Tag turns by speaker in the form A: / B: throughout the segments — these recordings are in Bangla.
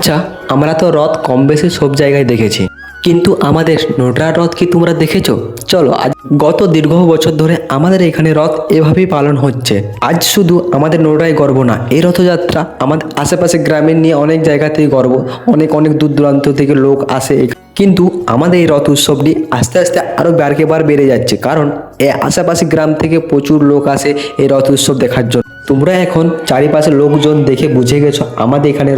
A: আচ্ছা, আমরা তো রথ কম বেশি সব জায়গায় দেখেছি, কিন্তু আমাদের নোটরার রথ কি তোমরা দেখেছো? চলো, আজ গত দীর্ঘ বছর ধরে আমাদের এখানে রথ এভাবেই পালন হচ্ছে। আজ শুধু আমাদের নোটরাই গর্ব না, এই রথযাত্রা আমাদের আশেপাশে গ্রামের নিয়ে অনেক জায়গা থেকে গর্ব, অনেক অনেক দূর দূরান্ত থেকে লোক আসে কিন্তু আমাদের এই রথ উৎসবটি আস্তে আস্তে আরও বারবার বেড়ে যাচ্ছে, কারণ এই আশেপাশে গ্রাম থেকে প্রচুর লোক আসে এই রথ উৎসব দেখার জন্য। তোমরা এখন চারিপাশে লোকজন দেখে বুঝে গেছো আমাদের এখানে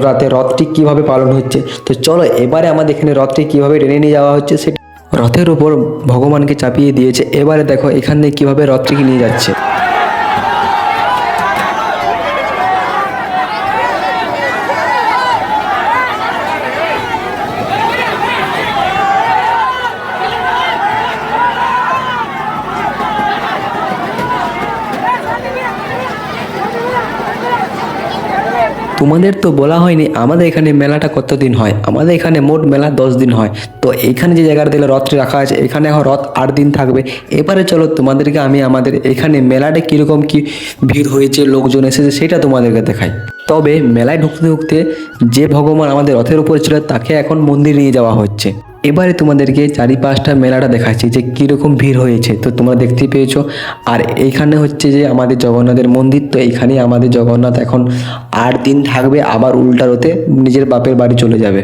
A: রাতে রথটি কিভাবে পালন হচ্ছে। তো চলো, এবারে আমাদের এখানে রথটি কিভাবে টেনে নিয়ে যাওয়া হচ্ছে সেটা রথের উপর ভগবানকে চাপিয়ে দিয়েছে। এবারে দেখো এখান থেকে কিভাবে রথটিকে নিয়ে যাচ্ছে। তোমাদের তো বলা হয়নি আমাদের এখানে মেলাটা কতদিন হয়। আমাদের এখানে মোট মেলা 10 দিন হয়। তো এখানে যে জায়গাটা দিলে রথটি রাখা আছে, এখানে এখন রথ 8 দিন থাকবে। এবারে চলো তোমাদেরকে আমি আমাদের এখানে মেলাটা কীরকম কি ভিড় হয়েছে, লোকজন এসেছে সেটা তোমাদেরকে দেখাই। তবে মেলায় ঢুকতে ঢুকতে যে ভগবান আমাদের রথের উপরে ছিল তাকে এখন মন্দির নিয়ে যাওয়া হচ্ছে। এবারে তোমাদেরকে চারিপাশটা মেলাটা দেখাচ্ছি যে কীরকম ভিড় হয়েছে, তো তোমরা দেখতে পেয়েছো। আর এইখানে হচ্ছে যে আমাদের জগন্নাথের মন্দির, তো এইখানেই আমাদের জগন্নাথ এখন 8 দিন থাকবে, আবার উল্টা রথে নিজের বাপের বাড়ি চলে যাবে।